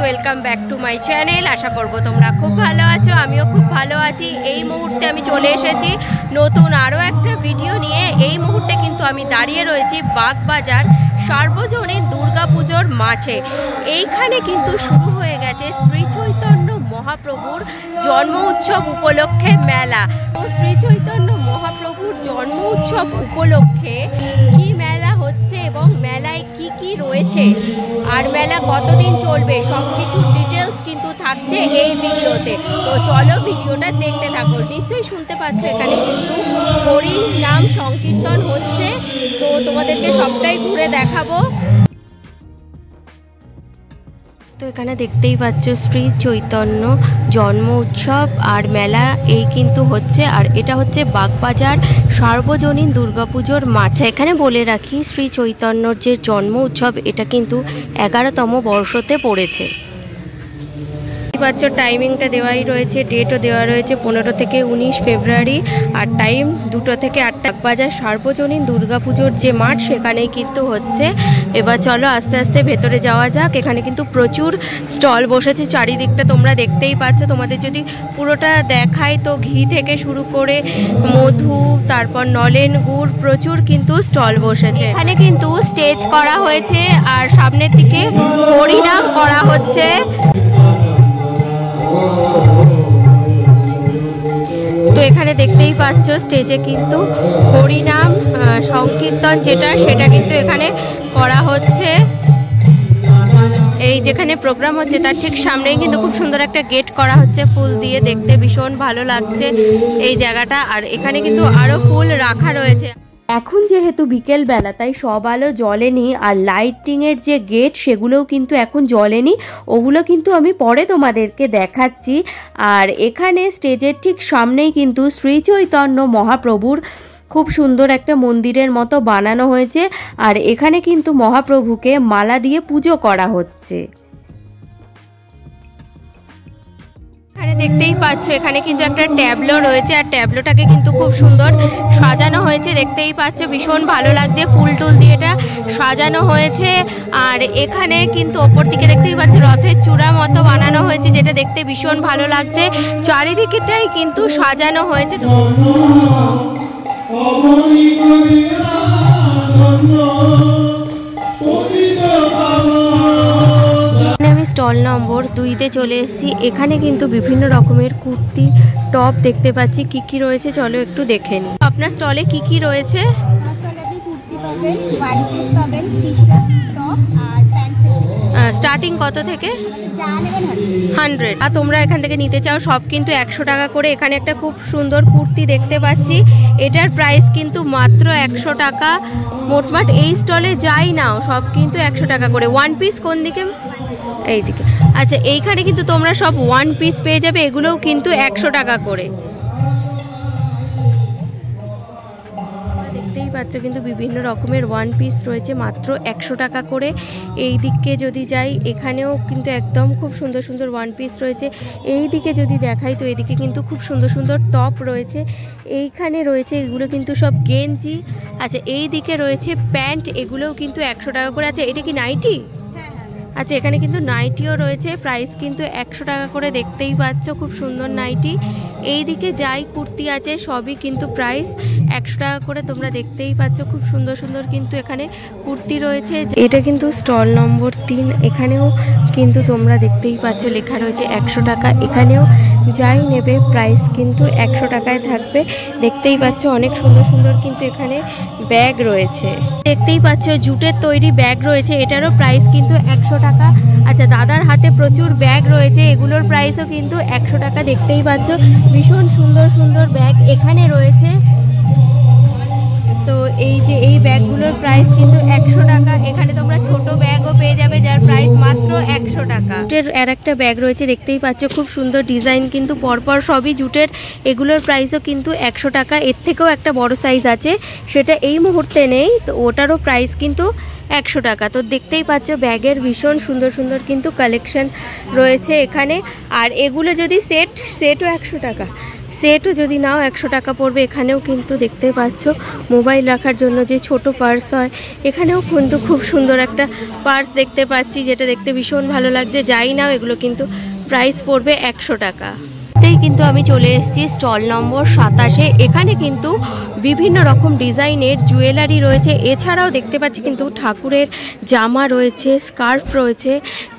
Welcome back to my channel. আশা করব তোমরা খুব ভালো আছো, আমিও খুব ভালো আছি। এই মুহূর্তে আমি চলে এসেছি নতুন আরও একটা ভিডিও নিয়ে। এই মুহূর্তে কিন্তু আমি দাঁড়িয়ে রয়েছি বাগবাজার সার্বজনীন দুর্গাপুজোর মাঠে। এইখানে কিন্তু শুরু হয়ে গেছে শ্রী চৈতন্য মহাপ্রভুর জন্ম উৎসব উপলক্ষে মেলা। তো শ্রী চৈতন্য মহাপ্রভুর জন্ম উৎসব উপলক্ষে কি মেলা হচ্ছে এবং মেলায় কি কি রয়েছে আর মেলা কতদিন চলবে সব কিছু ডিটেলস কিন্তু থাকছে এই ভিডিওতে। তো চলো ভিডিওটা দেখতে থাকো। নিশ্চয়ই শুনতে পাচ্ছ এখানে কিন্তু হরির নাম সংকীর্তন হচ্ছে, তো তোমাদেরকে সবটাই ঘুরে দেখাবো। তো এখানে দেখতেই পাচ্ছ শ্রী চৈতন্য জন্ম উৎসব আর মেলা এই কিন্তু হচ্ছে, আর এটা হচ্ছে বাগবাজার সার্বজনীন দুর্গাপুজোর মাঠ। এখানে বলে রাখি শ্রী চৈতন্যর যে জন্ম উৎসব এটা কিন্তু 11তম বর্ষতে পড়েছে। পাচ্ছ টাইমিংটা দেওয়াই রয়েছে, ডেটও দেওয়া রয়েছে 15 থেকে 19 ফেব্রুয়ারি, আর টাইম 2টো থেকে 8টা। বাগবাজার সার্বজনীন দুর্গাপুজোর যে মাঠ সেখানেই কিন্তু হচ্ছে। এবার চলো আস্তে আস্তে ভেতরে যাওয়া যাক। এখানে কিন্তু প্রচুর স্টল বসেছে চারিদিকটা, তোমরা দেখতেই পাচ্ছ। তোমাদের যদি পুরোটা দেখাই তো ঘি থেকে শুরু করে মধু, তারপর নলেন গুড়, প্রচুর কিন্তু স্টল বসেছে। এখানে কিন্তু স্টেজ করা হয়েছে আর সামনের দিকে হরিনাম করা হচ্ছে। তো এখানে দেখতেই পাচ্ছ স্টেজে কিন্তু হরিনাম সংকীর্তন সেটা কিন্তু এখানে করা হচ্ছে। এই যেখানে প্রোগ্রাম হচ্ছে তার ঠিক সামনেই কিন্তু খুব সুন্দর একটা গেট করা হচ্ছে ফুল দিয়ে, দেখতে ভীষণ ভালো লাগছে এই জায়গাটা। আর এখানে কিন্তু আরো ফুল রাখা রয়েছে। এখন যেহেতু বিকেল বেলা তাই সব আলো জ্বলেনি, আর লাইটিংয়ের যে গেট সেগুলোও কিন্তু এখন জ্বলেনি, ওগুলো কিন্তু আমি পরে তোমাদেরকে দেখাচ্ছি। আর এখানে স্টেজের ঠিক সামনেই কিন্তু শ্রী চৈতন্য মহাপ্রভুর খুব সুন্দর একটা মন্দিরের মতো বানানো হয়েছে, আর এখানে কিন্তু মহাপ্রভুকে মালা দিয়ে পুজো করা হচ্ছে। এখানে দেখতেই পাচ্ছ এখানে কিন্তু একটা ট্যাবলো রয়েছে, আর ট্যাবলোটাকে কিন্তু খুব সুন্দর সাজানো হয়েছে, দেখতেই পাচ্ছ ভীষণ ভালো লাগছে। ফুল টুল দিয়ে এটা সাজানো হয়েছে। আর এখানে কিন্তু ওপর দিকে দেখতেই পাচ্ছ রথের চূড়া মতো বানানো হয়েছে, যেটা দেখতে ভীষণ ভালো লাগছে। চারিদিকটাই কিন্তু সাজানো হয়েছে। আমি স্টল নম্বর 2তে চলে এসেছি। এখানে কিন্তু বিভিন্ন রকমের কুর্তি টপ দেখতে পাচ্ছি। কি কি রয়েছে চলো একটু দেখে নিই। আপনার স্টলে কি কি রয়েছে? স্টার্টিং কত থেকে? 100। আর তোমরা এখান থেকে নিতে চাও সব কিন্তু 100 টাকা করে। এখানে একটা খুব সুন্দর কুর্তি দেখতে পাচ্ছি, এটার প্রাইস কিন্তু মাত্র 100 টাকা। মোটমাট এই স্টলে যাই নাও সব কিন্তু 100 টাকা করে। ওয়ান পিস কোন দিকে? এই দিকে। আচ্ছা, এইখানে কিন্তু তোমরা সব ওয়ান পিস পেয়ে যাবে, এগুলোও কিন্তু 100 টাকা করে। দেখতেই পাচ্ছ কিন্তু বিভিন্ন রকমের ওয়ান পিস রয়েছে মাত্র 100 টাকা করে। এই দিকে যদি যাই এখানেও কিন্তু একদম খুব সুন্দর সুন্দর ওয়ান পিস রয়েছে। এই দিকে যদি দেখাই তো এদিকে কিন্তু খুব সুন্দর সুন্দর টপ রয়েছে। এইখানে রয়েছে এগুলো কিন্তু সব গেঞ্জি। আচ্ছা, এই দিকে রয়েছে প্যান্ট, এগুলোও কিন্তু 100 টাকা করে। আছে এটা কি নাইটি? আচ্ছা, এখানে কিন্তু নাইটিও রয়েছে, প্রাইস কিন্তু 100 টাকা করে। দেখতেই পাচ্ছ খুব সুন্দর নাইটি। এই দিকে যাই কুর্তি আছে সবই কিন্তু প্রাইস 100 টাকা করে। তোমরা দেখতেই পাচ্ছ খুব সুন্দর সুন্দর কিন্তু এখানে কুর্তি রয়েছে। এটা কিন্তু স্টল নম্বর 3। এখানেও কিন্তু তোমরা দেখতেই পাচ্ছ লেখা রয়েছে 100 টাকা। এখানেও যাই নেবে প্রাইস কিন্তু 100 টাকায় থাকবে। দেখতেই পাচ্ছ অনেক সুন্দর সুন্দর কিন্তু এখানে ব্যাগ রয়েছে। দেখতেই পাচ্ছ জুটের তৈরি ব্যাগ রয়েছে, এটারও প্রাইস কিন্তু 100 টাকা। আচ্ছা, দাদার হাতে প্রচুর ব্যাগ রয়েছে, এগুলোর প্রাইসও কিন্তু 100 টাকা। দেখতেই পাচ্ছ ভীষণ সুন্দর সুন্দর ব্যাগ এখানে রয়েছে। তো এই যে এই ব্যাগগুলোর প্রাইস কিন্তু 100 টাকা। এখানে তোমরা ছোট ব্যাগও পেয়ে যাবে যার প্রাইস মাত্র 100 টাকা। জুটের আর একটা ব্যাগ রয়েছে, দেখতেই পাচ্ছ খুব সুন্দর ডিজাইন কিন্তু পরপর সবই জুটের। এগুলোর প্রাইসও কিন্তু 100 টাকা। এর থেকেও একটা বড় সাইজ আছে, সেটা এই মুহূর্তে নেই, তো ওটারও প্রাইস কিন্তু 100 টাকা। তো দেখতেই পাচ্ছ ব্যাগের ভীষণ সুন্দর সুন্দর কিন্তু কালেকশন রয়েছে এখানে। আর এগুলো যদি সেটও 100 টাকা। সেটও যদি নাও 100 টাকা পড়বে। এখানেও কিন্তু দেখতে পাচ্ছ মোবাইল রাখার জন্য যে ছোট পার্স হয়, এখানেও কিন্তু খুব সুন্দর একটা পার্স দেখতে পাচ্ছি, যেটা দেখতে ভীষণ ভালো লাগছে। যাই নাও এগুলো কিন্তু প্রাইস পড়বে 100 টাকা। কিন্তু আমি চলে এসেছি স্টল নম্বর 27-এ। এখানে কিন্তু বিভিন্ন রকম ডিজাইনের জুয়েলারি রয়েছে, এছাড়াও দেখতে পাচ্ছি কিন্তু ঠাকুরের জামা রয়েছে, স্কার্ফ রয়েছে,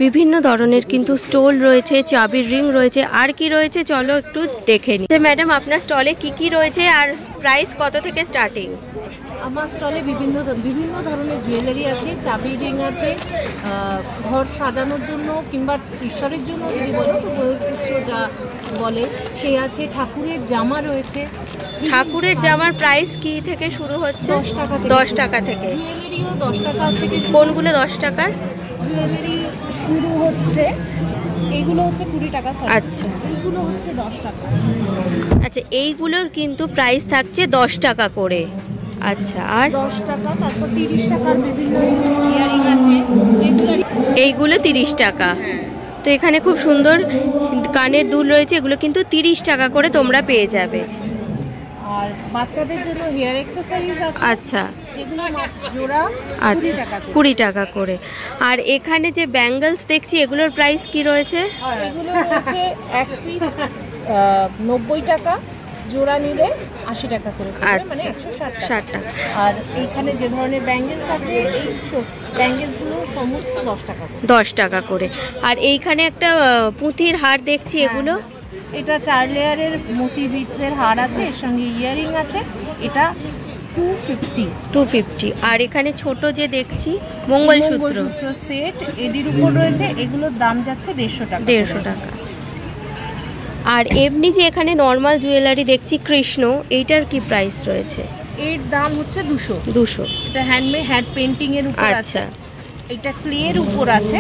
বিভিন্ন ধরনের কিন্তু স্টোল রয়েছে, চাবির রিং রয়েছে। আর কি রয়েছে চলো একটু দেখে নিই। ম্যাডাম আপনার স্টলে কি কি রয়েছে আর প্রাইস কত থেকে স্টার্টিং? আমার স্টলে বিভিন্ন ধরনের জুয়েলারি আছে, চাবি রিং আছে, ঘর সাজানোর জন্য কিংবা ঈশ্বরের জন্য যদি বলো তো ময়ূরপুচ্ছ যা বলে সে আছে, ঠাকুরের জামা রয়েছে। ঠাকুরের জামার প্রাইস কি থেকে শুরু হচ্ছে? 10 টাকা থেকে। জুয়েলারিও 10 টাকা থেকে। কোনগুলো 10 টাকার? জুয়েলারি শুরু হচ্ছে, এইগুলো হচ্ছে 20 টাকা। আচ্ছা, এইগুলো হচ্ছে 10 টাকা। আচ্ছা, এইগুলোর কিন্তু প্রাইস থাকছে 10 টাকা করে। আচ্ছা, আর 10 টাকা, তারপর 30 টাকার বিভিন্ন ইয়ারিং আছে, এইগুলো 30 টাকা। তো এখানে খুব সুন্দর কানের দুল রয়েছে, এগুলো কিন্তু 30 টাকা করে তোমরা পেয়ে যাবে। আর বাচ্চাদের জন্য হেয়ার অ্যাকসেসরিজ আছে। আচ্ছা, এগুলো জোড়া আচ্ছা 20 টাকা করে। আর এখানে যে ব্যাঙ্গলস দেখছি এগুলোর প্রাইস কি রয়েছে? এগুলো রয়েছে এক পিস 90 টাকা, জোড়া নিলে 80 টাকা করে, মানে 160 টাকা। আর এইখানে যে ধরনের ব্যাঙ্গেলস আছে, এই ব্যাঙ্গেলসগুলো সমস্ত 10 টাকা করে। 10 টাকা করে। আর এইখানে একটা পুঁথির হার দেখছি, এগুলো এটা 4 লেয়ারের মোতি বিটসের হার আছে, এর সঙ্গে ইয়ারিং আছে, এটা 250। আর এখানে ছোট যে দেখছি মঙ্গলসূত্র সেট এডির উপর রয়েছে, এগুলোর দাম যাচ্ছে 150 টাকা। আর এমনি যে এখানে নর্মাল জুয়েলারি দেখছি কৃষ্ণ, এইটার কি প্রাইস রয়েছে? এর দাম হচ্ছে 200। এটা হ্যান্ড পেন্টিং এর উপর আছে, এটা ক্লের উপর আছে।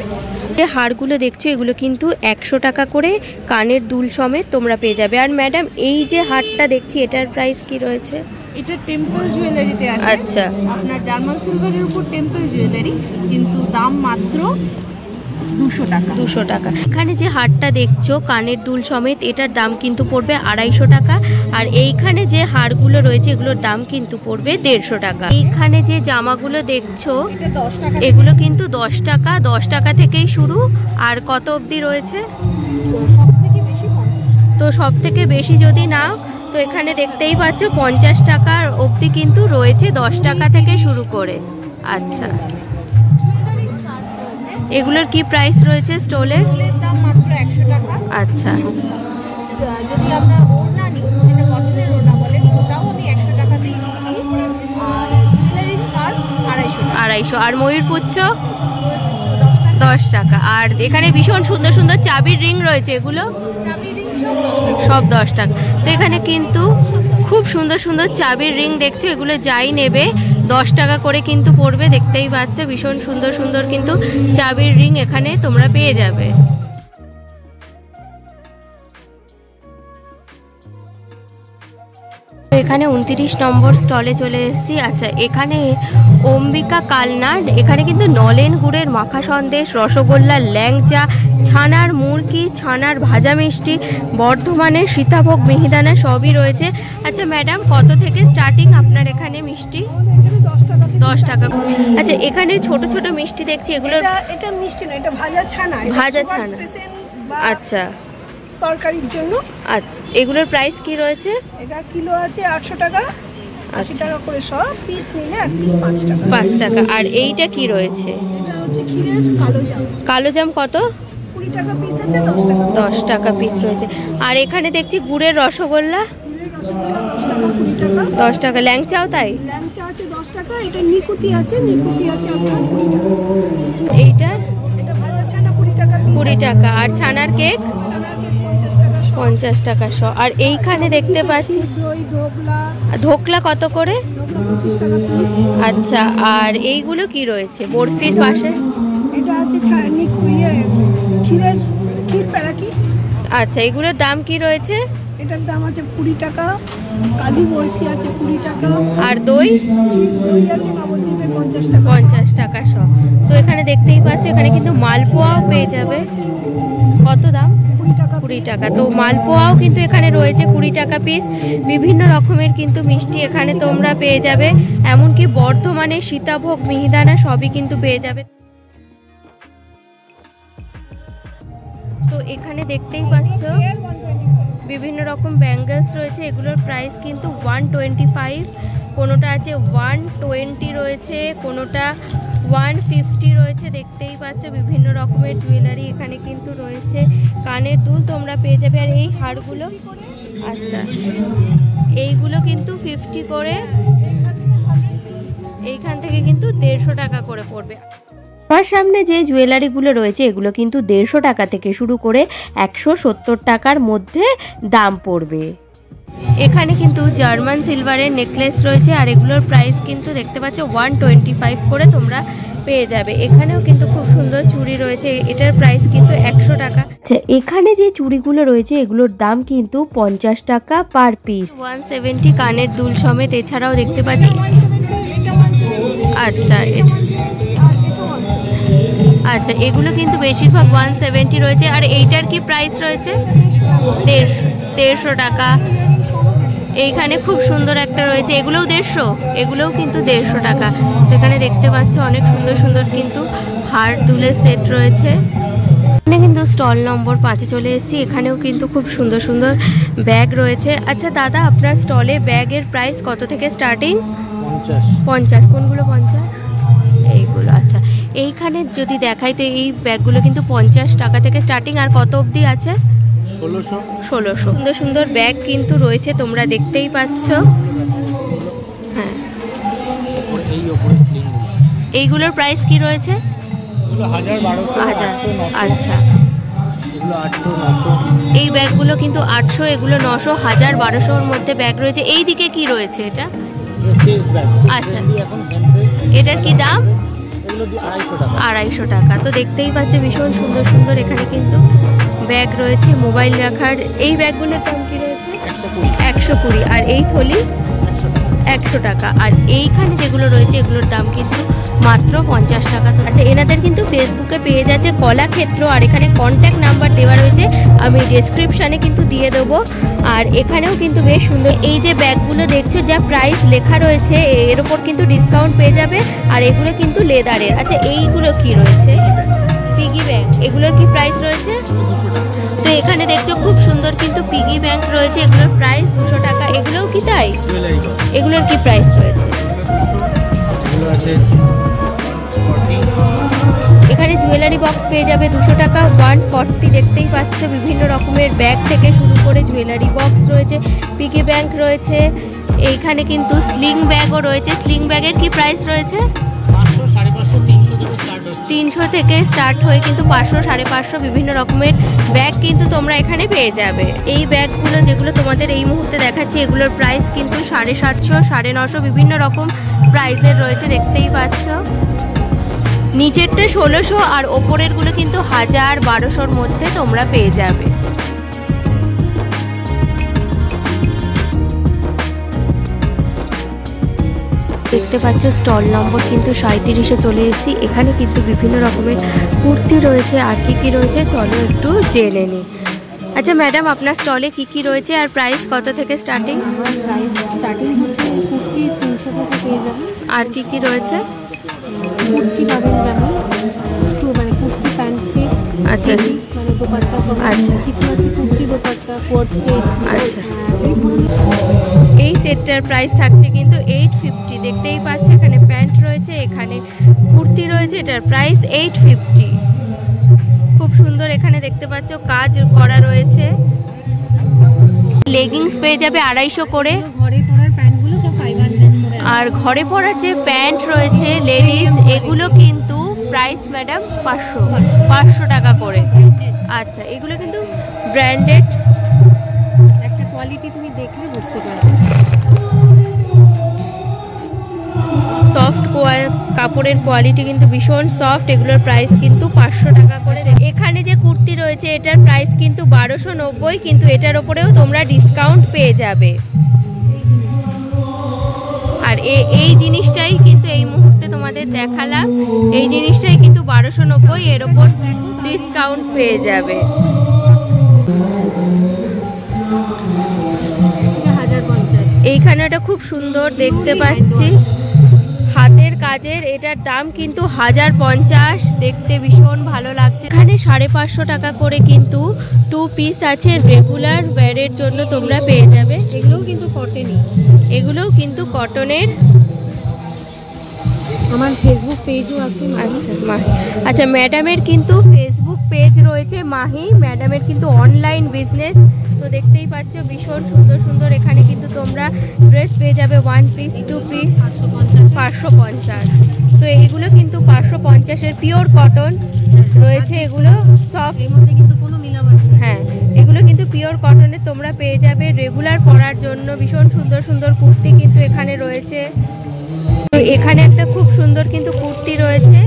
যে হারগুলো দেখছো এগুলো কিন্তু 100 টাকা করে, কানের দুল সমেত তোমরা পেয়ে যাবে। আর ম্যাডাম এই যে হারটা দেখছি এটার প্রাইস কি রয়েছে? এটা টেম্পল জুয়েলারিতে আছে। আচ্ছা, আপনার জার্মান সিলভারের উপর টেম্পল জুয়েলারি, কিন্তু দাম মাত্র 200 টাকা। এখানে যে হারটা দেখছো কানের দুল সমেত, এটার দাম কিন্তু পড়বে 250 টাকা। আর এইখানে যে হারগুলো রয়েছে এগুলোর দাম কিন্তু পড়বে 150 টাকা। এইখানে যে জামাগুলো দেখছো এটা 10 টাকা, এগুলো কিন্তু 10 টাকা। 10 টাকা থেকেই শুরু। আর কত অবধি রয়েছে? তো সব থেকে বেশি যদি নাও তো এখানে দেখতেই পাচ্ছ 50 টাকার অবধি কিন্তু রয়েছে, 10 টাকা থেকে শুরু করে। আচ্ছা, এগুলোর কি প্রাইস রয়েছে স্টলের? দাম মাত্র 100 টাকা। আচ্ছা, যদি আমরা ওড়না নিই, এটা কটনের ওড়না বলে, ওটাও আমি 100 টাকা দিয়ে দিচ্ছি। আর জুয়েলারি স্কার্ফ 250। আর ময়ূরপুচ্ছ 10 টাকা। আর এখানে ভীষণ সুন্দর সুন্দর চাবির রিং রয়েছে, এগুলো চাবি রিং সব 10 টাকা। তো এখানে কিন্তু খুব সুন্দর সুন্দর চাবির রিং দেখছো, এগুলো যাই নেবে 10 টাকা করে কিন্তু পড়বে। দেখতেই পাচ্ছ ভীষণ সুন্দর সুন্দর কিন্তু চাবির রিং এখানে তোমরা পেয়ে যাবে। এখানে 29 নম্বর স্টলে চলে এসেছি। আচ্ছা, এখানে অম্বিকা কালনার, এখানে কিন্তু নলেন গুড়ের মাখা সন্দেশ, রসগোল্লা, ল্যাংচা, ছানার মুরকি, ছানার ভাজা মিষ্টি, বর্ধমানের সীতাভোগ, মিহিদানা সবই রয়েছে। আচ্ছা ম্যাডাম, কত থেকে স্টার্টিং আপনার এখানে মিষ্টি? 10 টাকা। আচ্ছা, এখানে ছোট ছোট মিষ্টি দেখছি, এগুলো এটা মিষ্টি না, এটা ভাজা ছানা। আচ্ছা, তরকারির জন্য। আচ্ছা, এগুলোর প্রাইস কি রয়েছে? এটা কিলো আছে 800 টাকা, 80 টাকা করে সব। পিস নিলে এক পিস 5 টাকা। 5 টাকা। আর এইটা কি রয়েছে? এটা হচ্ছে ক্ষীরের কালো জাম। কালো জাম কত? 20 টাকা পিস আছে, 10 টাকা। 10 টাকা পিস রয়েছে। আর এখানে দেখছি গুড়ের রসগোল্লা, ক্ষীরের রসগোল্লা 10 টাকা, 20 টাকা। 10 টাকা। ল্যাংচাও তাই? ল্যাংচা আছে 10 টাকা। এটা নিকুতি আছে, নিকুতি আছে আপনার 20 টাকা। এইটা এটা ভাজা ছানা 20 টাকা পিস। 20 টাকা। আর ছানার কেক? ছানার কেক 50 টাকা সব। 50 টাকা সব। আর এইখানে দেখতে পাচ্ছি দই, ধোকলা। ধোকলা কত করে? ধোকলা 25 টাকা পিস। আচ্ছা, আর এইগুলো কি রয়েছে বরফির পাশে? এটা আছে ক্ষীর প্যারাকি। আচ্ছা, এগুলোর দাম কি রয়েছে? এটার দাম আছে 20 টাকা। কাজু বরফি আছে 20 টাকা। আর দই? দই আছে নবদ্বীপের 50 টাকা। 50 টাকা সব। তো এখানে দেখতেই পাচ্ছ এখানে কিন্তু মালপোয়াও পেয়ে যাবে। কত দাম? 20 টাকা। 20 টাকা। তো মালপোয়াও কিন্তু এখানে রয়েছে 20 টাকা পিস। বিভিন্ন রকমের কিন্তু মিষ্টি এখানে তোমরা পেয়ে যাবে, এমনকি বর্ধমানে সীতাভোগ, মিহিদানা সবই কিন্তু পেয়ে যাবে। তো এখানে দেখতেই পাচ্ছ বিভিন্ন রকম ব্যাঙ্গলস রয়েছে, এগুলোর প্রাইস কিন্তু 125, কোনোটা আছে 120 রয়েছে, কোনোটা 150 রয়েছে। দেখতেই পাচ্ছ বিভিন্ন রকমের জুয়েলারি এখানে কিন্তু রয়েছে, কানের দুল তোমরা পেয়ে যাবে। আর এই হারগুলো, আচ্ছা এইগুলো কিন্তু 50 করে, এইখান থেকে কিন্তু 150 টাকা করে পড়বে। আমার সামনে যে জুয়েলারিগুলো রয়েছে এগুলো কিন্তু 150 টাকা থেকে শুরু করে 170 টাকার মধ্যে দাম পড়বে। এখানে কিন্তু জার্মান সিলভারের নেকলেস রয়েছে, আর এগুলোর প্রাইস কিন্তু দেখতে পাচ্ছ 125 করে তোমরা পেয়ে যাবে। এখানেও কিন্তু খুব সুন্দর চুড়ি রয়েছে, এটার প্রাইস কিন্তু 100 টাকা। আচ্ছা, এখানে যে চুড়িগুলো রয়েছে এগুলোর দাম কিন্তু 50 টাকা পার পিস। 170 কানের দুল সমেত। এছাড়াও দেখতে পাচ্ছি, আচ্ছা আচ্ছা এগুলো কিন্তু বেশিরভাগ 170 রয়েছে। আর এইটার কি প্রাইস রয়েছে? 150 টাকা। এইখানে খুব সুন্দর একটা রয়েছে, এগুলোও 150, এগুলোও কিন্তু 150 টাকা। তো এখানে দেখতে পাচ্ছ অনেক সুন্দর সুন্দর কিন্তু হার দুলের সেট রয়েছে। এখানে কিন্তু স্টল নম্বর 5-এ চলে এসেছি, এখানেও কিন্তু খুব সুন্দর সুন্দর ব্যাগ রয়েছে। আচ্ছা দাদা, আপনার স্টলে ব্যাগের প্রাইস কত থেকে স্টার্টিং? 50। কোনগুলো 50? এইগুলো। আচ্ছা, এইখানে যদি দেখাই তো এই ব্যাগগুলো কিন্তু 50 টাকা থেকে স্টার্টিং। আর কত অবধি আছে? 1600। সুন্দর সুন্দর ব্যাগ কিন্তু রয়েছে, তোমরা দেখতেই পাচ্ছ। হ্যাঁ, এইগুলোর প্রাইস কি রয়েছে? 1000। আচ্ছা, এই ব্যাগগুলো কিন্তু 800, এগুলো 900, 1000, 1200-র মধ্যে ব্যাগ রয়েছে। এই দিকে কি রয়েছে? এটা আচ্ছা, এটার কি দাম? 250 টাকা। তো দেখতেই পাচ্ছ ভীষণ সুন্দর সুন্দর এখানে কিন্তু ব্যাগ রয়েছে, মোবাইল রাখার। এই ব্যাগগুলোর দাম কি রয়েছে? 120। আর এই থলি 100 টাকা। আর এইখানে যেগুলো রয়েছে এগুলোর দাম কিন্তু মাত্র 50 টাকা। আচ্ছা, এনাদের কিন্তু ফেসবুকে পেজ আছে কলাক্ষেত্র, আর এখানে কন্ট্যাক্ট নাম্বার দেওয়া রয়েছে, আমি ডেসক্রিপশানে কিন্তু দিয়ে দেবো। আর এখানেও কিন্তু বেশ সুন্দর এই যে ব্যাগগুলো দেখছো, যা প্রাইস লেখা রয়েছে এর ওপর কিন্তু ডিসকাউন্ট পেয়ে যাবে। আর এগুলো কিন্তু লেদারের। আচ্ছা, এইগুলো কি রয়েছে? Piggy bank. এগুলোর কি প্রাইস রয়েছে? তো এখানে দেখছো খুব সুন্দর কিন্তু পিগি ব্যাংক রয়েছে, এগুলোর প্রাইস 200 টাকা। এগুলোও কি তাই? এগুলোর কি প্রাইস রয়েছে? এখানে জুয়েলারি বক্স পেয়ে যাবে 200 টাকা, 140। দেখতেই পাচ্ছ বিভিন্ন রকমের ব্যাগ থেকে শুরু করে জুয়েলারি বক্স রয়েছে, পিগি ব্যাংক রয়েছে। এইখানে কিন্তু স্লিং ব্যাগও রয়েছে। স্লিং ব্যাগের কি প্রাইস রয়েছে? 300 থেকে স্টার্ট হয়ে কিন্তু 500, 550 বিভিন্ন রকমের ব্যাগ কিন্তু তোমরা এখানে পেয়ে যাবে। এই ব্যাগগুলো যেগুলো তোমাদের এই মুহূর্তে দেখাচ্ছি এগুলোর প্রাইস কিন্তু 750, 950 বিভিন্ন রকম প্রাইসের রয়েছে, দেখতেই পাচ্ছ। নিচেরটা 1600 আর ওপরেরগুলো কিন্তু 1000, 1200-র মধ্যে তোমরা পেয়ে যাবে। দেখতে পাচ্ছ স্টল নম্বর কিন্তু 37-এ চলে এসেছি। এখানে কিন্তু বিভিন্ন রকমের কুর্তি রয়েছে। আর কি রয়েছে চলো একটু জেনে নিই। আচ্ছা ম্যাডাম, আপনার স্টলে কি রয়েছে আর প্রাইস কত থেকে স্টার্টিং? আমার প্রাইস স্টার্টিং হচ্ছে কুর্তি 300 টাকা পেয়ে যাবেন। আর কি রয়েছে? কুর্তি পাবেন যেমন একটু মানে কুর্তি ফ্যান্সি, আচ্ছা মানে দোপাট্টা, আচ্ছা কিছু আছে কুর্তি দোপাট্টা, কোট সেট। আচ্ছা, এই সেটটার প্রাইস থাকছে কিন্তু 850। দেখতেই পাচ্ছ এখানে প্যান্ট রয়েছে, এখানে কুর্তি রয়েছে, এটার প্রাইস 850। খুব সুন্দর এখানে দেখতে পাচ্ছ কাজ করা রয়েছে। লেগিংস পেয়ে যাবে 250 করে। ঘরে পরার প্যান্টগুলো সব 500 করে। আর ঘরে পরার যে প্যান্ট রয়েছে লেডিস, এগুলো কিন্তু প্রাইস ম্যাডাম 500 টাকা করে। আচ্ছা, এগুলো কিন্তু ব্র্যান্ডেড, একটা কোয়ালিটি তুমি দেখলে বুঝতে পারবে। সফট কাপড়ের কোয়ালিটি কিন্তু ভীষণ সফট। এগুলোর প্রাইস কিন্তু 500 টাকা করে। এখানে যে কুর্তি রয়েছে এটার প্রাইস কিন্তু 1290, কিন্তু এটার ওপরেও তোমরা ডিসকাউন্ট পেয়ে যাবে। আর এই জিনিসটাই কিন্তু এই মুহূর্তে তোমাদের দেখালাম, এই জিনিসটাই কিন্তু 1290, এর ওপর ডিসকাউন্ট পেয়ে যাবে। এইখানে একটা খুব সুন্দর দেখতে পাচ্ছি হাতের কাজের, এটার দাম কিন্তু 1050, দেখতে ভীষণ ভালো লাগছে। এখানে 550 টাকা করে কিন্তু 2 পিস আছে, রেগুলার ওয়্যারের জন্য তোমরা পেয়ে যাবে। এগুলোও কিন্তু কটনই, এগুলোও কিন্তু কটনের। আমার ফেসবুক পেজও আছে। আচ্ছা ম্যাডামের কিন্তু ফেসবুক পেজ রয়েছে মাহি, ম্যাডামের কিন্তু অনলাইন বিজনেস, তো দেখতেই পাচ্ছ ভীষণ সুন্দর সুন্দর এখানে কিন্তু তোমরা ড্রেস পেয়ে যাবে, 1 পিস 2 পিস 550। তো এইগুলো কিন্তু 550-এর পিওর কটন রয়েছে, এগুলো সফট, এর মধ্যে কিন্তু কোনো মিলাবট নেই। হ্যাঁ এগুলো কিন্তু পিওর কটনে তোমরা পেয়ে যাবে রেগুলার পরার জন্য। ভীষণ সুন্দর সুন্দর কুর্তি কিন্তু এখানে রয়েছে। তো এখানে একটা খুব সুন্দর কিন্তু কুর্তি রয়েছে,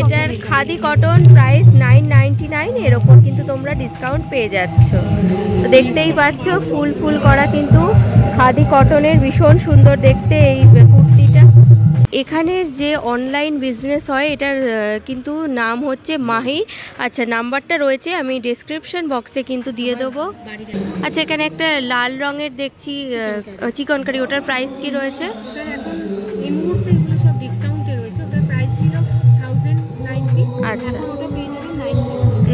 এটার খাদি কটন, প্রাইস 999, এর ওপর কিন্তু তোমরা ডিসকাউন্ট পেয়ে যাচ্ছ। তো দেখতেই পাচ্ছ ফুল ফুল করা কিন্তু খাদি কটনের, ভীষণ সুন্দর দেখতে এই কুর্তিটা। এখানের যে অনলাইন বিজনেস হয় এটার কিন্তু নাম হচ্ছে মাহি। আচ্ছা নাম্বারটা রয়েছে, আমি ডেসক্রিপশন বক্সে কিন্তু দিয়ে দেবো। আচ্ছা এখানে একটা লাল রঙের দেখছি চিকনকারি, ওটার প্রাইস কি রয়েছে? এই মুহূর্তে এগুলো সব ডিসকাউন্টে রয়েছে, ওটার প্রাইস ছিল 1090। আচ্ছা ওটা পেয়ে যাবেন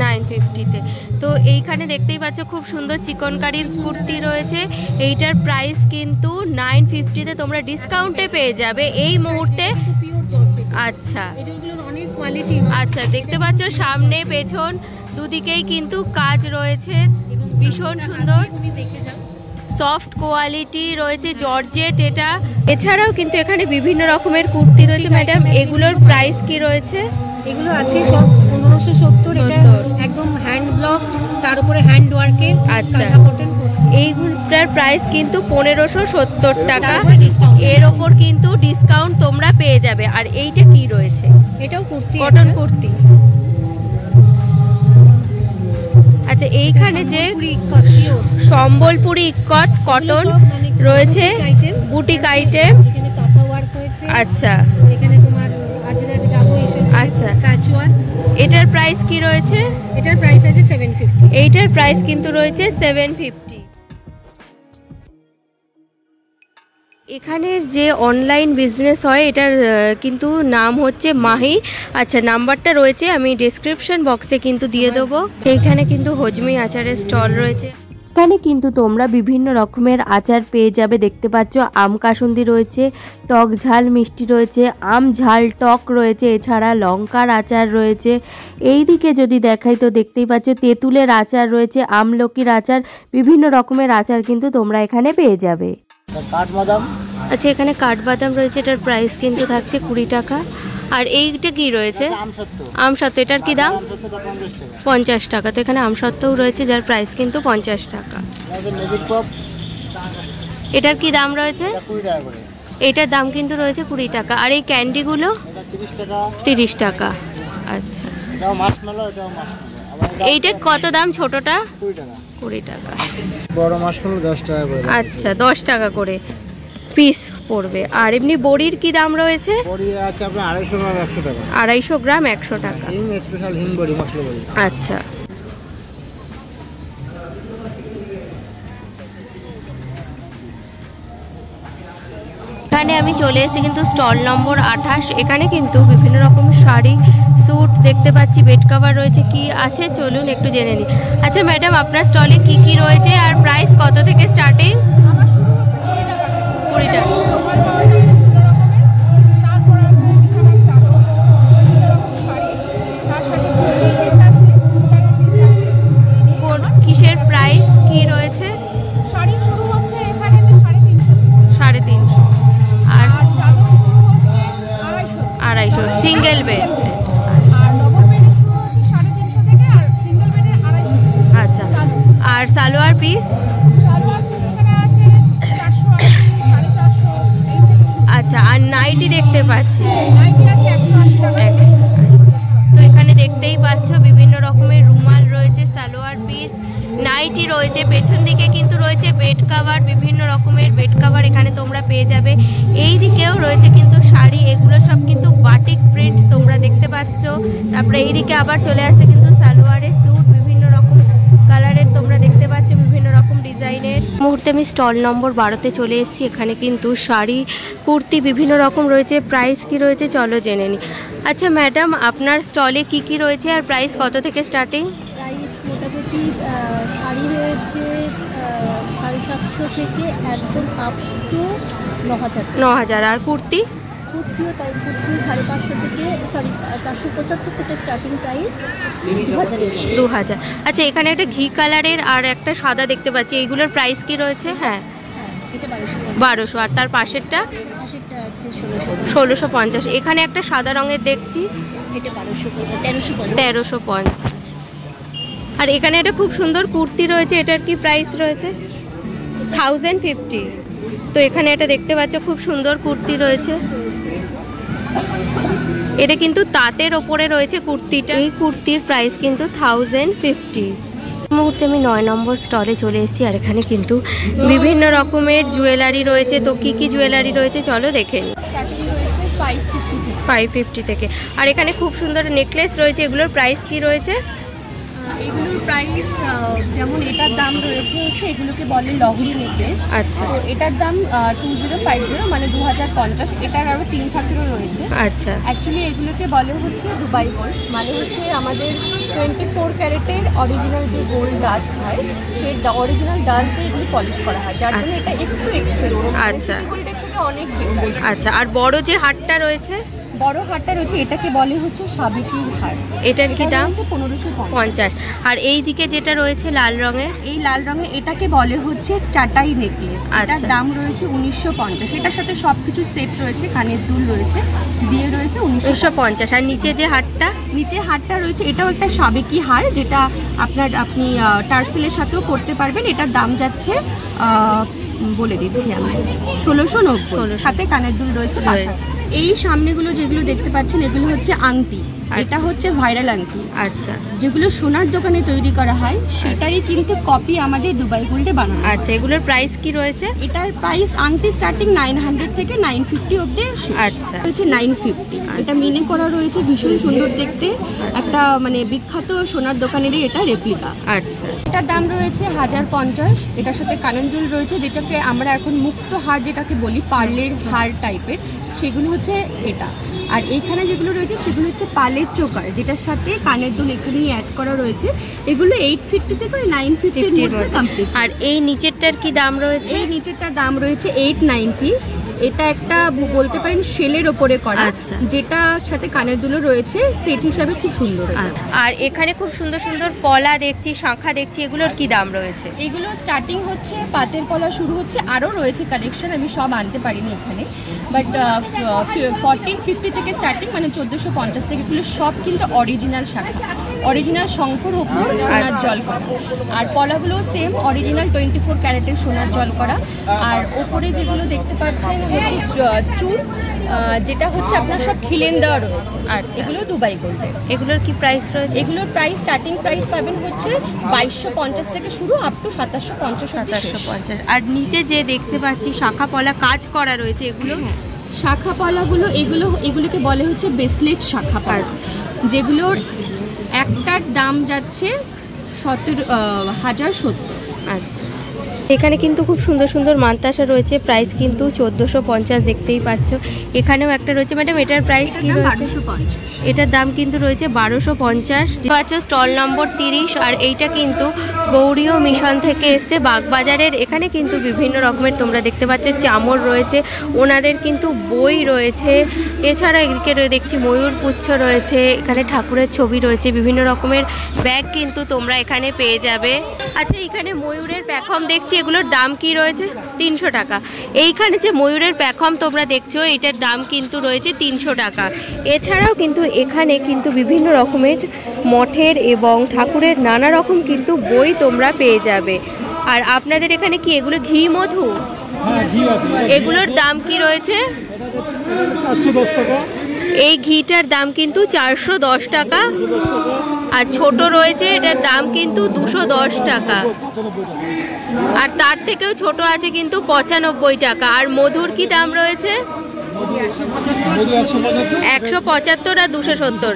950-তে। তো এইখানে দেখতেই পাচ্ছ খুব সুন্দর চিকনকারির কুর্তি রয়েছে, এইটার প্রাইস কিন্তু 950-তে তোমরা ডিসকাউন্টে পেয়ে যাবে এই মুহূর্তে। আচ্ছা অনেক কোয়ালিটি। আচ্ছা দেখতে পাচ্ছ সামনে পেছন দুদিকেই কিন্তু কাজ রয়েছে, ভীষণ সুন্দর সফট কোয়ালিটি রয়েছে, জর্জেট এটা। এছাড়াও কিন্তু এখানে বিভিন্ন রকমের কুর্তি রয়েছে। ম্যাডাম এগুলোর প্রাইস কি রয়েছে? এগুলো আছে সব 1570, এটা একদম হ্যান্ড ব্লক, তার উপরে হ্যান্ড ওয়ার্কের। আচ্ছা কটন কুর্তি, এইগুলোর প্রাইস কিন্তু 1570 টাকা, এর ওপর কিন্তু ডিসকাউন্ট তোমরা পেয়ে যাবে। আর এইটা কি রয়েছে? এটাও কুর্তি, কটন কুর্তি। আচ্ছা এইখানে যে সম্বলপুরি ইক্কত কটন রয়েছে, বুটিক আইটেম। এখানে কাঁথা ওয়ার্ক হয়েছে। আচ্ছা এখানে তোমার আজরাক ডাবো এসে। আচ্ছা কাচওয়ান। এটার প্রাইস কি রয়েছে? এটার প্রাইস আছে 750। এইটার প্রাইস কিন্তু রয়েছে 750। এখানের যে অনলাইন বিজনেস হয় এটার কিন্তু নাম হচ্ছে মাহি। আচ্ছা নাম্বারটা রয়েছে, আমি ডেসক্রিপশন বক্সে কিন্তু দিয়ে দেবো। এইখানে কিন্তু হজমি আচারের স্টল রয়েছে, এখানে কিন্তু তোমরা বিভিন্ন রকমের আচার পেয়ে যাবে। দেখতে পাচ্ছ আম কাসুন্দি রয়েছে, টক ঝাল মিষ্টি রয়েছে, আম ঝাল টক রয়েছে, এছাড়া লঙ্কার আচার রয়েছে। এই দিকে যদি দেখাই তো দেখতেই পাচ্ছ তেঁতুলের আচার রয়েছে, আমলকির আচার, বিভিন্ন রকমের আচার কিন্তু তোমরা এখানে পেয়ে যাবে। কাঠবাদাম। আচ্ছা এখানে কাঠবাদাম রয়েছে, এটার প্রাইস কিন্তু থাকছে 20 টাকা। আর এইটা কি রয়েছে? আমসত্ত্ব, এটার কি দাম? 50 টাকা। তো এখানে আমসত্ত্বও রয়েছে যার প্রাইস কিন্তু 50 টাকা। এটার কি দাম রয়েছে? এটার দাম কিন্তু রয়েছে 20 টাকা। আর এই ক্যান্ডিগুলো 30 টাকা। আচ্ছা এইটা কত দাম? ছোটটা 20 টাকা, বড় মাশমেলো 10 টাকা করে। আচ্ছা 10 টাকা করে পিস পড়বে। আর এমনি বড়ির কি দাম রয়েছে? বড়ি আছে আপনার 250 গ্রাম 100 টাকা। 250 গ্রাম 100 টাকা। হিং স্পেশাল হিং বড়ি, মশলা বড়ি। আচ্ছা এখানে আমি চলে এসেছি কিন্তু স্টল নম্বর 28। এখানে কিন্তু বিভিন্ন রকম শাড়ি, স্যুট দেখতে পাচ্ছি, বেড কভার রয়েছে, কি আছে চলুন একটু জেনে নিই। আচ্ছা ম্যাডাম আপনার স্টলে কি কি রয়েছে আর প্রাইস কত থেকে স্টার্টিং? 20 টাকা। কিসের প্রাইস কি রয়েছে? শাড়ি শুরু হচ্ছে এখানে 350। আর চাদর শুরু হচ্ছে 250 সিঙ্গেল বেড। আর ডবল বেডের শুরু হচ্ছে 350 থেকে, আর সিঙ্গেল বেডের 250। আচ্ছা আর সালোয়ার পিস? সালোয়ার পিস এখানে আছে 480, 450 এই থেকে। আচ্ছা আর নাইটি দেখতে পাচ্ছি, নাইটি আছে 180 টাকা। তো এখানে দেখতেই পাচ্ছ বিভিন্ন রকমের রুমাল রয়েছে, সালোয়ার পিস, নাইটি রয়েছে। পেছন দিকে কিন্তু রয়েছে বেড কাভার, বিভিন্ন রকমের বেড কাভার এখানে তোমরা পেয়ে যাবে। এই দিকেও রয়েছে কিন্তু শাড়ি, এগুলো সব কিন্তু বাটিক প্রিন্ট তোমরা দেখতে পাচ্ছ। তারপরে এইদিকে আবার চলে আসছে কিন্তু সালোয়ারের স্যুট, বিভিন্ন রকম কালারের তোমরা দেখতে পাচ্ছ, বিভিন্ন রকম ডিজাইনের। মুহূর্তে আমি স্টল নম্বর 12তে চলে এসেছি। এখানে কিন্তু শাড়ি, কুর্তি বিভিন্ন রকম রয়েছে। প্রাইস কি রয়েছে চলো জেনে নিই। আচ্ছা ম্যাডাম, আপনার স্টলে কি কি রয়েছে আর প্রাইস কত থেকে স্টার্টিং? প্রাইস মোটামুটি শাড়ি রয়েছে 750 থেকে একদম আপ টু 9000। আর কুর্তি? কুর্তিও তাই, কুর্তি 550 থেকে 475 থেকে স্টার্টিং প্রাইস 2000। আচ্ছা, এখানে একটা ঘি কালারের আর একটা সাদা দেখতে পাচ্ছি, এইগুলোর প্রাইস কি রয়েছে? হ্যাঁ, এটা 1200। আর তার পাশেরটা আছে 1650। এখানে একটা সাদা রঙের দেখছি, এটা 1350। আর এখানে একটা খুব সুন্দর কুর্তি রয়েছে, এটার কি প্রাইস রয়েছে? 1050। তো এখানে একটা দেখতে পাচ্ছ খুব সুন্দর কুর্তি রয়েছে, এটা কিন্তু তাঁতের ওপরে রয়েছে কুর্তিটা। এই কুর্তির প্রাইস কিন্তু 1050। মুহূর্তে আমি 9 নম্বর স্টলে চলে এসেছি। আর এখানে কিন্তু বিভিন্ন রকমের জুয়েলারি রয়েছে। তো কি কি জুয়েলারি রয়েছে চলো দেখে নিই। 550 থেকে। আর এখানে খুব সুন্দর নেকলেস রয়েছে, এগুলোর প্রাইস কি রয়েছে? এগুলোর প্রাইস যেমন এটার দাম রয়েছে হচ্ছে, এগুলোকে বলে লহরি নেকলেস। আচ্ছা, তো এটার দাম 2050 মানে 2050। এটার আরও 3 থাকেরও রয়েছে। আচ্ছা, অ্যাকচুয়ালি এগুলোকে বলে হচ্ছে দুবাই গোল্ড, মানে হচ্ছে আমাদের 24 ক্যারেটের অরিজিনাল যে গোল্ড ডাস্ট হয়, সেই অরিজিনাল ডাস্ট দিয়ে এগুলি পলিশ করা হয়, যার জন্য এটা একটু এক্সপেন্সিভ। আচ্ছা, গোল্ডের থেকে অনেক বেটার। আচ্ছা, আর বড় যে হারটা রয়েছে, বড় হারটা রয়েছে, এটাকে বলে হচ্ছে সাবেকির হার। এটার কি দাম? 1550। আর এই দিকে যেটা রয়েছে লাল রঙের, এই লাল রঙের এটাকে বলে হচ্ছে চাটাই নেকলেস। এটার আচ্ছা, দাম রয়েছে 1950। এটার সাথে সবকিছু সেট রয়েছে, কানের দুল রয়েছে, দিয়ে রয়েছে 1950। আর নিচে যে হারটা, নিচে হারটা রয়েছে, এটাও একটা সাবেকি হার, যেটা আপনি টার্সেলের সাথেও পরতে পারবেন। এটার দাম যাচ্ছে বলে দিচ্ছি আমি 1690। সাথে কানের দুল রয়েছে। এই সামনেগুলো যেগুলো দেখতে পাচ্ছেন, এগুলো হচ্ছে আংটি। এটা হচ্ছে ভাইরাল আংটি। আচ্ছা, যেগুলো সোনার দোকানে তৈরি করা হয়, সেটারই কিন্তু কপি আমাদের দুবাই গোল্ডে বানানো। আচ্ছা, এগুলোর প্রাইস কি রয়েছে? এটার প্রাইস আংটি স্টার্টিং 900 থেকে 950 অবধি। আচ্ছা, হচ্ছে 950। এটা মিনে করা রয়েছে, ভীষণ সুন্দর দেখতে, একটা মানে বিখ্যাত সোনার দোকানেরই এটা রেপ্লিকা। আচ্ছা, এটার দাম রয়েছে 1050। এটার সাথে কানের দুল রয়েছে, যেটাকে আমরা এখন মুক্ত হার যেটাকে বলি, পার্লের হার টাইপের, সেগুলো হচ্ছে এটা। আর এইখানে যেগুলো রয়েছে সেগুলো হচ্ছে পালের চোকার, যেটার সাথে কানের দুল এখানেই অ্যাড করা রয়েছে। এগুলো 850 থেকে 950 এর মধ্যে কমপ্লিট। আর এই নিচেরটার কি দাম রয়েছে? এই নিচেরটার দাম রয়েছে 890। এটা একটা বলতে পারেন শেলের ওপরে করা, যেটার সাথে কানের দুলও রয়েছে, সেট হিসাবে খুব সুন্দর। আর এখানে খুব সুন্দর সুন্দর পলা দেখছি, শাঁখা দেখছি, এগুলোর কি দাম রয়েছে? এগুলো স্টার্টিং হচ্ছে পাতের পলা শুরু হচ্ছে, আরও রয়েছে কালেকশন, আমি সব আনতে পারিনি এখানে, বাট 1450 থেকে স্টার্টিং, মানে 1450 থেকে। এগুলো সব কিন্তু অরিজিনাল শাঁখা, অরিজিনাল শঙ্কর ওপর সোনার জল করা। আর পলাগুলো সেম অরিজিনাল 24 ক্যারেটের সোনার জল করা। আর ওপরে যেগুলো দেখতে পাচ্ছেন হচ্ছে চুল, যেটা হচ্ছে আপনার সব খিলেন দেওয়া রয়েছে। আচ্ছা, এগুলো দুবাই গোল্ডের। এগুলোর কি প্রাইস রয়েছে? এগুলোর প্রাইস স্টার্টিং প্রাইস পাবেন হচ্ছে 2250 থেকে শুরু, আপ টু 2750। আর নিচে যে দেখতে পাচ্ছি শাখা পলা কাজ করা রয়েছে, এগুলো শাখা পলাগুলো, এগুলোকে বলে হচ্ছে ব্রেসলেট শাখা পলা, যেগুলোর একটার দাম যাচ্ছে 1070। আচ্ছা, এখানে কিন্তু খুব সুন্দর সুন্দর মানতাসা রয়েছে, প্রাইস কিন্তু 1450 দেখতেই পাচ্ছ। এখানেও একটা রয়েছে। ম্যাডাম, এটার প্রাইস কি রয়েছে? 1250। এটার দাম কিন্তু রয়েছে 1250। পাচ্ছ স্টল নম্বর 30। আর এইটা কিন্তু গৌরীয় মিশন থেকে এসছে, বাগবাজারের। এখানে কিন্তু বিভিন্ন রকমের তোমরা দেখতে পাচ্ছ চামর রয়েছে, ওনাদের কিন্তু বই রয়েছে। এছাড়া এদিকে দেখছি ময়ূর পুচ্ছ রয়েছে, এখানে ঠাকুরের ছবি রয়েছে, বিভিন্ন রকমের ব্যাগ কিন্তু তোমরা এখানে পেয়ে যাবে। আচ্ছা, এখানে ময়ূরের প্যাখম দেখছি, এগুলোর দাম কি রয়েছে? 300 টাকা। এইখানে যে ময়ূরের প্যাখম তোমরা দেখছো, এটার দাম কিন্তু রয়েছে 300 টাকা। এছাড়াও কিন্তু এখানে কিন্তু বিভিন্ন রকমের মঠের এবং ঠাকুরের নানা রকম কিন্তু বই তোমরা পেয়ে যাবে। আর আপনাদের এখানে কি এগুলো ঘি মধু? হ্যাঁ, ঘি আছে। এগুলোর দাম কি রয়েছে? 410 টাকা। এই ঘিটার দাম কিন্তু 410 টাকা, আর ছোট রয়েছে এটার দাম কিন্তু 210 টাকা, আর তার থেকেও ছোট আছে কিন্তু 95 টাকা। আর মধুর কি দাম রয়েছে? 175 আর 270।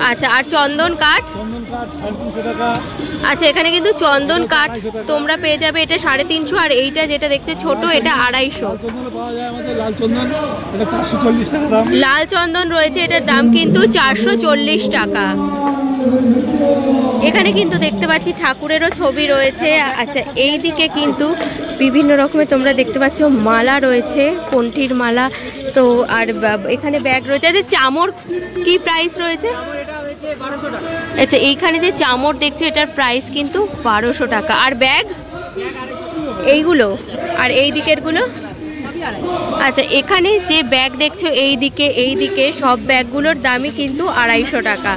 আচ্ছা, আর চন্দন কাঠ? আচ্ছা, এখানে কিন্তু চন্দন কাঠ তোমরা পেয়ে যাবে, এটা 350, আর এইটা যেটা দেখতে ছোট এটা 250। লাল চন্দন রয়েছে, এটার দাম কিন্তু 440 টাকা। এখানে কিন্তু দেখতে পাচ্ছি ঠাকুরেরও ছবি রয়েছে। আচ্ছা, এই দিকে কিন্তু বিভিন্ন রকমের তোমরা দেখতে পাচ্ছ মালা রয়েছে, কণ্ঠির মালা। তো আর এখানে ব্যাগ রয়েছে। আচ্ছা, চামর কি প্রাইস রয়েছে? আচ্ছা, এইখানে যে চামর দেখছো এটার প্রাইস কিন্তু 1200 টাকা। আর ব্যাগ এইগুলো, আর এই দিকের গুলো? আচ্ছা, এখানে যে ব্যাগ দেখছো এই দিকে সব ব্যাগগুলোর দামই কিন্তু 250 টাকা।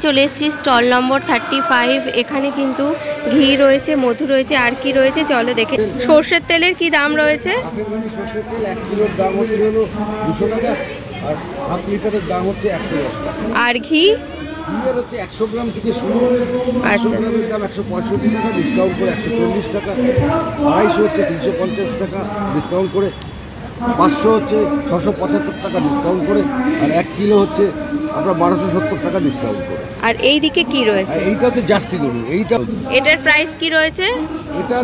চলে এসেছি স্টল নম্বর 35। এখানে কিন্তু ঘি রয়েছে, মধু রয়েছে, আর কি রয়েছে চলো দেখে। সর্ষের তেলের কি দাম রয়েছে? সর্ষের তেল 1 কিলোর দাম হচ্ছে 200 টাকা, আর হাফ লিটারের দাম হচ্ছে 110 টাকা। আর ঘি? ঘিয়ের হচ্ছে 100 গ্রাম থেকে শুরু। 100 গ্রামের দাম 165 টাকা, ডিসকাউন্ট করে 140 টাকা। 250 হচ্ছে 350 টাকা ডিসকাউন্ট করে। 500 হচ্ছে 675 টাকা ডিসকাউন্ট করে। আর 1 কিলো হচ্ছে আপনার 1270 টাকা ডিসকাউন্ট করে। আর এই দিকে কি রয়েছে? এইটা হচ্ছে জার্সি গরু। এটার প্রাইস কি রয়েছে? এটা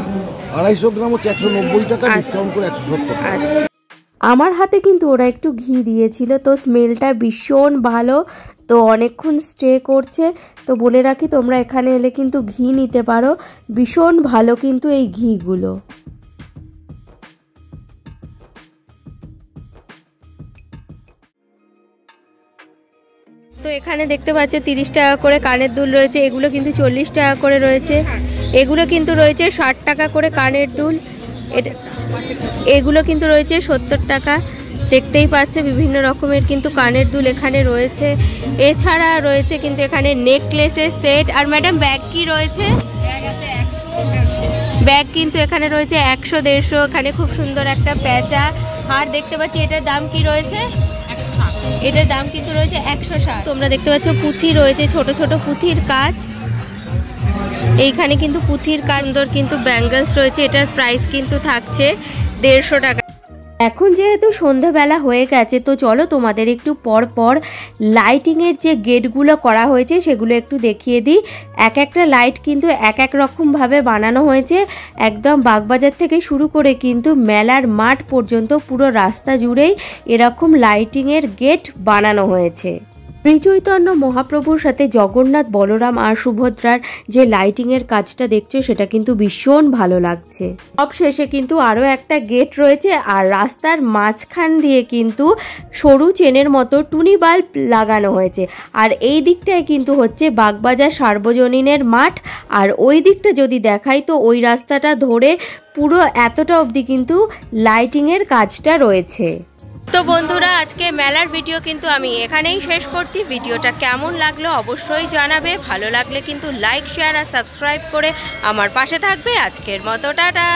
250 গ্রাম হচ্ছে 190 টাকা, ডিসকাউন্ট করে 170 টাকা। আচ্ছা, আমার হাতে কিন্তু ওরা একটু ঘি দিয়েছিল, তো স্মেলটা ভীষণ ভালো, তো অনেকক্ষণ স্টে করছে। তো বলে রাখি তোমরা এখানে এলে কিন্তু ঘি নিতে পারো, ভীষণ ভালো কিন্তু এই ঘিগুলো। তো এখানে দেখতে পাচ্ছ 30 টাকা করে কানের দুল রয়েছে, এগুলো কিন্তু 40 টাকা করে রয়েছে। এগুলো কিন্তু রয়েছে 60 টাকা করে কানের দুল। এগুলো কিন্তু রয়েছে 70 টাকা। দেখতেই পাচ্ছ বিভিন্ন রকমের কিন্তু কানের দুল এখানে রয়েছে। এছাড়া রয়েছে কিন্তু এখানে নেকলেসের সেট। আর ম্যাডাম ব্যাগ কি রয়েছে? ব্যাগ কিন্তু এখানে রয়েছে 100-150। এখানে খুব সুন্দর একটা প্যাঁচা আর দেখতে পাচ্ছি, এটার দাম কি রয়েছে? এটার দাম কিন্তু রয়েছে 160। তোমরা দেখতে পাচ্ছ পুঁথি রয়েছে, ছোট ছোট পুঁথির কাজ। এইখানে কিন্তু পুঁথির কান্দর কিন্তু ব্যাঙ্গলস রয়েছে, এটার প্রাইস কিন্তু থাকছে 150 টাকা। এখন যেহেতু সন্ধ্যাবেলা হয়ে গেছে, তো চলো তোমাদের একটু পর পর লাইটিংয়ের যে গেটগুলো করা হয়েছে সেগুলো একটু দেখিয়ে দিই। এক একটা লাইট কিন্তু এক এক রকমভাবে বানানো হয়েছে। একদম বাগবাজার থেকে শুরু করে কিন্তু মেলার মাঠ পর্যন্ত পুরো রাস্তা জুড়েই এরকম লাইটিংয়ের গেট বানানো হয়েছে। শ্রীচৈতন্য মহাপ্রভুর সাথে জগন্নাথ, বলরাম আর সুভদ্রার যে লাইটিংয়ের কাজটা দেখছো সেটা কিন্তু ভীষণ ভালো লাগছে। সব শেষে কিন্তু আরও একটা গেট রয়েছে, আর রাস্তার মাঝখান দিয়ে কিন্তু সরু চেনের মতো টুনি বাল্ব লাগানো হয়েছে। আর এই দিকটায় কিন্তু হচ্ছে বাগবাজার সার্বজনীনের মাঠ, আর ওই দিকটা যদি দেখাই তো ওই রাস্তাটা ধরে পুরো এতটা অবধি কিন্তু লাইটিংয়ের কাজটা রয়েছে। তো বন্ধুরা, আজকে মেলার ভিডিও কিন্তু আমি এখানেই শেষ করছি। ভিডিওটা কেমন লাগলো অবশ্যই জানাবে। ভালো লাগলে কিন্তু লাইক, শেয়ার আর সাবস্ক্রাইব করে আমার পাশে থাকবে। আজকের মতো টাটা।